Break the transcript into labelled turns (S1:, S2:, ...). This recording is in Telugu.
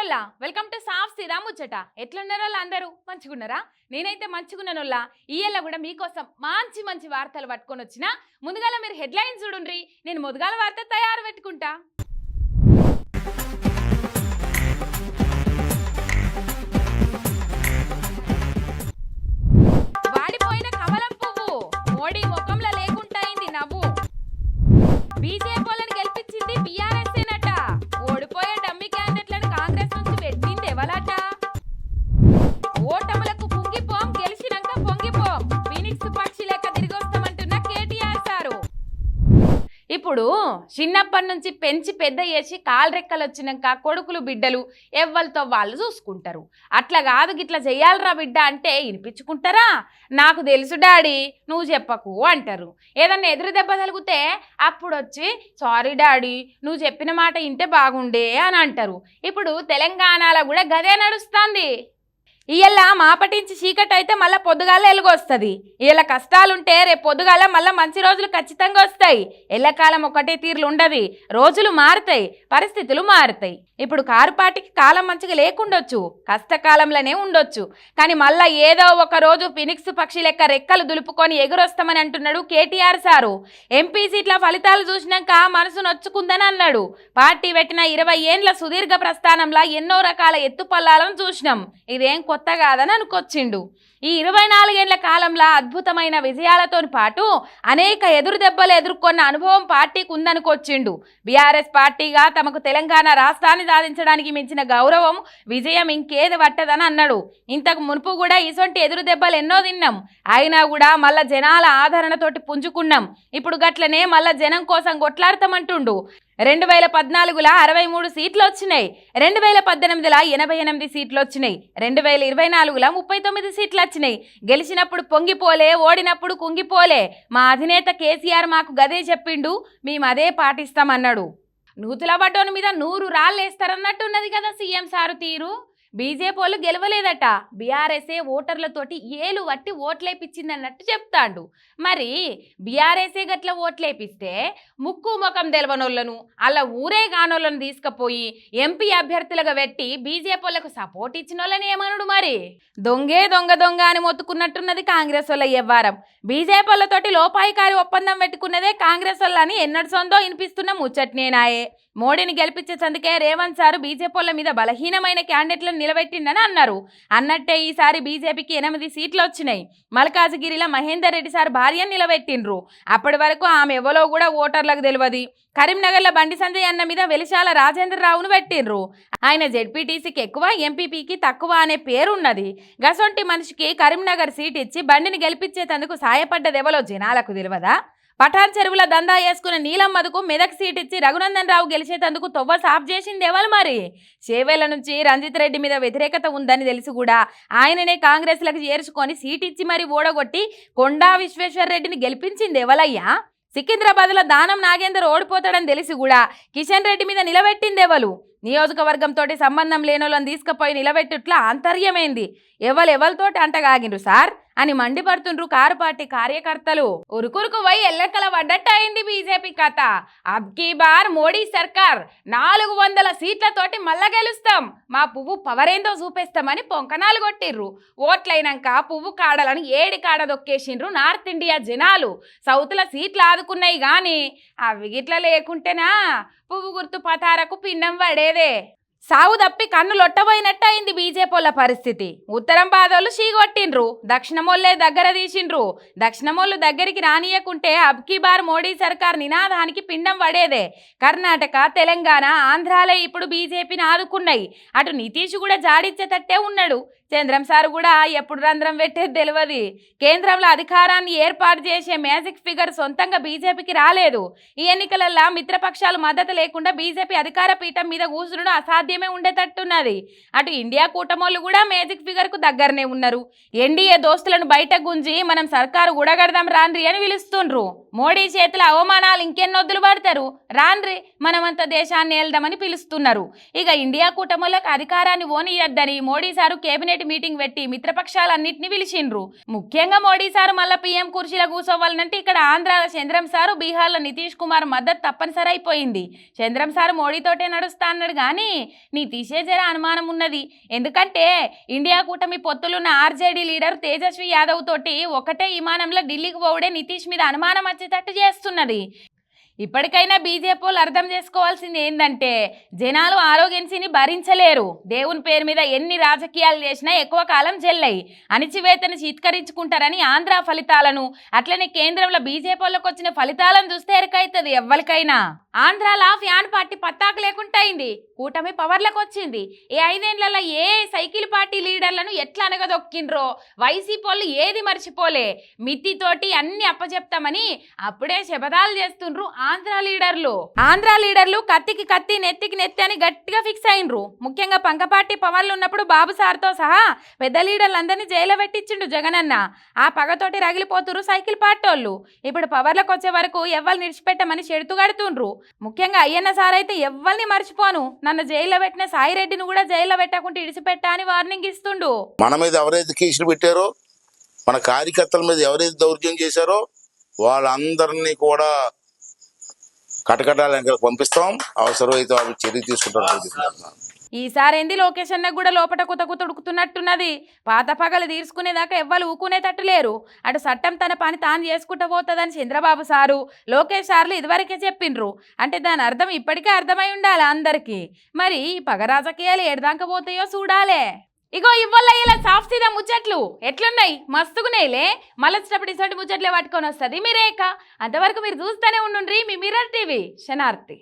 S1: నమస్తేనుల్లా వెల్కమ్ టు సాఫ్ సీదా ముచ్చట. ఎట్లున్నారో అందరూ మంచిగున్నారా? నేనైతే మంచిగున్నానుల్లా. ఈయల్ల కూడా మీకోసం మంచి మంచి వార్తలు పట్టుకొని వచ్చిన. ముందుగాల మీరు హెడ్లైన్స్ చూడుండ్రి, నేను మొదగాల వార్త తయారు పెట్టుకుంటా. వాడిపోయిన కమలం పువ్వు మోడీ ముఖంలో లేకుంటాయింది నవ్వు. బీజేపీలను గెలిపించింది బీఆర్ఎస్ ఏనట. ఓడిపోయే డమ్మి క్యాండిడేట్లను కాంగ్రెస్ నుంచి పెట్టింది ఎవలట. ఓటములకు కుంగిపోం, గెలిచినాక పొంగిపోం, ఫీనిక్స్ పక్షి లెక్క తిరిగి వస్తామంటున్న కేటీఆర్ సారు. ఇప్పుడు చిన్నప్పటి నుంచి పెంచి పెద్ద చేసి కాలు రెక్కలు వచ్చినాక కొడుకులు బిడ్డలు ఎవ్వరితో వాళ్ళు చూసుకుంటారు. అట్లా కాదు గిట్లా చెయ్యాలరా బిడ్డ అంటే వినిపించుకుంటారా? నాకు తెలుసు డాడీ నువ్వు చెప్పకు అంటారు. ఏదన్నా ఎదురు దెబ్బ తగిలితే అప్పుడు వచ్చి సారీ డాడీ నువ్వు చెప్పిన మాట వింటే బాగుండే అని అంటారు. ఇప్పుడు తెలంగాణలో కూడా గదే నడుస్తుంది. ఇయ్యల మాపటించి చీకటి అయితే మళ్ళీ పొద్దుగాల ఎలుగొస్తుంది. ఇయ్యల కష్టాలుంటే రేపు పొద్దుగాల మళ్ళీ మంచి రోజులు ఖచ్చితంగా వస్తాయి. ఎల్లకాలం ఒకటే తీరులు ఉండదు, రోజులు మారుతాయి, పరిస్థితులు మారుతాయి. ఇప్పుడు కారుపాటికి కాలం మంచిగా లేకుండొచ్చు, కష్టకాలంలోనే ఉండొచ్చు. కానీ మళ్ళీ ఏదో ఒక రోజు ఫినిక్స్ పక్షి లెక్క రెక్కలు దులుపుకొని ఎగురొస్తామని అంటున్నాడు కేటీఆర్ సారు. ఎంపీ సీట్ల ఫలితాలు చూసినాక మనసు నొచ్చుకుందని అన్నాడు. పార్టీ పెట్టిన 20 ఏండ్ల సుదీర్ఘ ప్రస్థానంలో ఎన్నో రకాల ఎత్తుపల్లాలను చూసినాం, ఇదేం కొత్త కాదని అనుకొచ్చిండు. ఈ 24 ఏండ్ల కాలంలో అద్భుతమైన విజయాలతో పాటు అనేక ఎదురు దెబ్బలు ఎదుర్కొన్న అనుభవం పార్టీకి ఉందనుకొచ్చిండు. బీఆర్ఎస్ పార్టీగా తమకు తెలంగాణ రాష్ట్రాన్ని సాధించడానికి మించిన గౌరవం విజయం ఇంకేది పట్టదని అన్నాడు. ఇంతకు మునుపు కూడా ఇసొంటి ఎదురు దెబ్బలు ఎన్నో తిన్నాం, అయినా కూడా మళ్ళా జనాల ఆదరణతోటి పుంజుకున్నాం. ఇప్పుడు గట్లనే మళ్ళా జనం కోసం కొట్లాడతామంటుండు. 2014లో 63 సీట్లు వచ్చినాయి, 2018లో 88 సీట్లు వచ్చినాయి, 2024లో 39 సీట్లు వచ్చినాయి. గెలిచినప్పుడు పొంగిపోలే, ఓడినప్పుడు కుంగిపోలే. మా అధినేత కేసీఆర్ మాకు గదే చెప్పిండు, మేము అదే పాటిస్తామన్నాడు. నూతుల బట్టోని మీద 100 రాళ్ళు వేస్తారన్నట్టున్నది కదా సీఎం సారు తీరు. బీజేపీ వాళ్ళు గెలవలేదట, బీఆర్ఎస్ఏ ఓటర్లతోటి ఏలు వట్టి ఓట్లేపించిందన్నట్టు చెప్తాండు. మరి బీఆర్ఎస్ఏ గట్ల ఓట్లేపిస్తే ముక్కు ముఖం తెలవనోళ్లను అలా ఊరే కానోళ్ళను తీసుకుపోయి ఎంపీ అభ్యర్థులుగా పెట్టి బీజేపీ వాళ్ళకు సపోర్ట్ ఇచ్చిన వాళ్ళని ఏమనుడు? మరి దొంగే దొంగ దొంగ అని మొత్తుకున్నట్టున్నది కాంగ్రెస్ వాళ్ళ వ్యవహారం. బీజేపీ వాళ్ళతోటి లోపాయికారి ఒప్పందం పెట్టుకున్నదే కాంగ్రెస్ వాళ్ళని ఎన్నడు సొందో వినిపిస్తున్న ముచ్చట్నేనాయే. మోడీని గెలిపించేందుకే రేవంత్ సారు బీజేపీ వాళ్ళ మీద బలహీనమైన క్యాండిడేట్లను నిలబెట్టిండని అన్నారు. అన్నట్టే ఈసారి బీజేపీకి 8 సీట్లు వచ్చినాయి. మల్కాజ్గిరిలో మహేందర్ రెడ్డి సార్ భార్యను నిలబెట్టిండ్రు. అప్పటి వరకు ఆమె ఎవరో కూడా ఓటర్లకు తెలియదు. కరీంనగర్లో బండి సంజయ్ అన్న మీద వెలిశాల రాజేంద్రరావును పెట్టిండ్రు. ఆయన జెడ్పీటీసీకి ఎక్కువ, ఎంపీపీకి తక్కువ అనే పేరున్నది. గసొంటి మనిషికి కరీంనగర్ సీట్ ఇచ్చి బండిని గెలిపించేందుకు సాయపడ్డదెవలో జనాలకు తెలియదా? పఠాన్ చెరువుల దందా వేసుకున్న నీలమ్మదుకు మెదక్ సీట్ ఇచ్చి రఘునందన్ రావు గెలిచేందుకు తొవ్వ సాఫ్ చేసింది ఎవరు? మరి చేవేళ్ల నుంచి రంజిత్ రెడ్డి మీద వ్యతిరేకత ఉందని తెలిసి కూడా ఆయననే కాంగ్రెస్లకు చేర్చుకొని సీట్ ఇచ్చి మరి ఓడగొట్టి కొండా విశ్వేశ్వర్ రెడ్డిని గెలిపించింది ఎవలయ్యా? సికింద్రాబాద్లో దానం నాగేందర్ ఓడిపోతాడని తెలిసి కూడా కిషన్ రెడ్డి మీద నిలబెట్టింది ఎవరు? నియోజకవర్గంతో సంబంధం లేనోళ్ళని తీసుకుపోయి నిలబెట్టుట్లా ఆంతర్యమైంది. ఎవరితోటి అంటగాగిండ్రు సార్ అని మండిపడుతుండ్రు కారు పార్టీ కార్యకర్తలు. ఉరుకురుకు పోయి ఎల్లకల పడ్డట్టు అయింది బీజేపీ కథ. అబ్కీ బార్ మోడీ సర్కార్ 400 సీట్లతోటి మళ్ళా గెలుస్తాం, మా పువ్వు పవరేందో చూపిస్తామని పొంకనాలు కొట్టిర్రు. ఓట్లైనాక పువ్వు కాడలను 7 కాడ దొక్కేసిండ్రు నార్త్ ఇండియా జనాలు. సౌత్ల సీట్లు ఆదుకున్నాయి గాని అవి గిట్ల లేకుంటేనా పువ్వు గుర్తు పతారకు పిన్నం పడేదే. సావు తప్పి కన్ను లొట్టబోయినట్టు అయింది బీజేపీ వాళ్ళ పరిస్థితి. ఉత్తరం బాధోళ్ళు చీగొట్టిండ్రు, దక్షిణమోళ్ళే దగ్గర తీసిండ్రు. దక్షిణమోళ్ళు దగ్గరికి రానియకుంటే అబ్కీ బార్ మోడీ సర్కార్ నినాదానికి పిండం పడేదే. కర్ణాటక, తెలంగాణ, ఆంధ్రాలే ఇప్పుడు బీజేపీని ఆదుకున్నాయి. అటు నితీష్ కూడా జాడిచ్చేటట్టే ఉన్నాడు. చంద్రం సార్ కూడా ఎప్పుడు రంధ్రం పెట్టేది తెలియదు. కేంద్రంలో అధికారాన్ని ఏర్పాటు చేసే మ్యాజిక్ ఫిగర్ సొంతంగా బీజేపీకి రాలేదు. ఈ ఎన్నికలలో మిత్రపక్షాలు మద్దతు లేకుండా బీజేపీ అధికార పీఠం మీద కూర్చునడం అసాధ్యమే ఉండేటట్టున్నది. అటు ఇండియా కూటమోళ్ళు కూడా మ్యాజిక్ ఫిగర్ కు దగ్గరనే ఉన్నారు. ఎన్డీఏ దోస్తులను బయట గుంజి మనం సర్కారు ఉడగడదాం రాండ్రి అని పిలుస్తుండ్రు. మోడీ చేతుల అవమానాలు ఇంకెన్నొద్దులు పడతారు. రాన్రి మనమంతా దేశాన్ని ఏల్దామని పిలుస్తున్నారు. ఇక ఇండియా కూటమిలకు అధికారాన్ని ఓనియద్దని మోడీ సారు కేబినెట్ మీటింగ్ పెట్టి మిత్రపక్షాలన్నింటినీ పిలిచిండ్రు. ముఖ్యంగా మోడీ సారు మళ్ళా పీఎం కుర్చీలో కూర్చోవాలంటే ఇక్కడ ఆంధ్రాల చంద్రం సారు, బీహార్లో నితీష్ కుమార్ మద్దతు తప్పనిసరి అయిపోయింది. చంద్రం సారు మోడీతోటే నడుస్తా అన్నాడు కానీ నితీషే జర అనుమానం ఉన్నది. ఎందుకంటే ఇండియా కూటమి పొత్తులున్న ఆర్జేడీ లీడర్ తేజస్వి యాదవ్ తోటి ఒకటే విమానంలో ఢిల్లీకి పోవడే నితీష్ మీద అనుమానం వచ్చేటట్టు చేస్తున్నది. ఇప్పటికైనా బీజేపీ వాళ్ళు అర్థం చేసుకోవాల్సింది ఏంటంటే జనాలు ఆరోగ్యన్సీని భరించలేరు. దేవుని పేరు మీద ఎన్ని రాజకీయాలు చేసినా ఎక్కువ కాలం చెల్లయి. అణిచివేతను చీత్కరించుకుంటారని ఆంధ్ర ఫలితాలను, అట్లనే కేంద్రంలో బీజేపీ వాళ్ళకి వచ్చిన ఫలితాలను చూస్తే ఎరకైతుంది ఎవ్వరికైనా. ఆంధ్రాలో ఫ్యాన్ పార్టీ పత్తాకు లేకుండా అయింది. కూటమి పవర్లకు వచ్చింది. ఈ 5 ఏళ్లలో ఏ సైకిల్ పార్టీ లీడర్లను ఎట్లా అనగదొక్కిండ్రో వైసీపీ వాళ్ళు ఏది మర్చిపోలే. మితితోటి అన్ని అప్పచెప్తామని అప్పుడే శపథాలు చేస్తుండ్రు ఆంధ్ర లీడర్లు కత్తికి కత్తి నెత్తికి నెత్తి అని గట్టిగా ఫిక్స్ అయినరు. ముఖ్యంగా పంకపాటి పవర్లు ఉన్నప్పుడు బాబు సార్తో సహా పెద్ద లీడర్లందరినీ జైల్లో పెట్టించిండు జగనన్న. ఆ పగతోటి రగిలిపోతురు సైకిల్ పార్టోళ్ళు. ఇప్పుడు పవర్లకు వచ్చే వరకు ఎవ్వరు నిడిచిపెట్టమని చెడుతూ కడుతుండ్రు. ముఖ్యంగా అయ్యన్న సార్ అయితే ఎవ్వరిని మర్చిపోను, నన్ను జైల్లో పెట్టిన సాయిరెడ్డిని కూడా జైల్లో పెట్టకుండా ఇడిచిపెట్టా అని వార్నింగ్ ఇస్తుండు.
S2: మన మీద ఎవరైతే కేసులు పెట్టారో, మన కార్యకర్తల మీద ఎవరైతే దౌర్జన్యం చేశారో వాళ్ళందరినీ కూడా కటకటాల పంపిస్తాం. అవసరమైతే వాళ్ళు చర్య తీసుకుంటారు.
S1: ఈసారి ఏంది లోకేష్ అన్న కూడా లోపట కుతుడుకుతున్నట్టున్నది. పాత పగలు తీర్చుకునేదాకా ఎవ్వరు ఊకునేటట్టు లేరు. అటు చట్టం తన పని తాను చేసుకుంటూ పోతుందని చంద్రబాబు సారు, లోకేష్ సార్లు ఇదివరకే చెప్పిండ్రు. అంటే దాని అర్థం ఇప్పటికే అర్థమై ఉండాలి అందరికీ. మరి పగ రాజకీయాలు ఏడదాకా పోతాయో చూడాలే. ఇగో ఇవ్వల్ల ఇలా సాఫ్ సీదా ముచ్చట్లు ఎట్లున్నాయి, మస్తుగున్నాయిలే. మళ్ళీ వచ్చినప్పుడు ఇసటి ముచ్చట్లే పట్టుకొని వస్తుంది మీరేక. అంతవరకు మీరు చూస్తూనే ఉండుండ్రి మీ మిర్రర్ టీవీ. శనార్థి.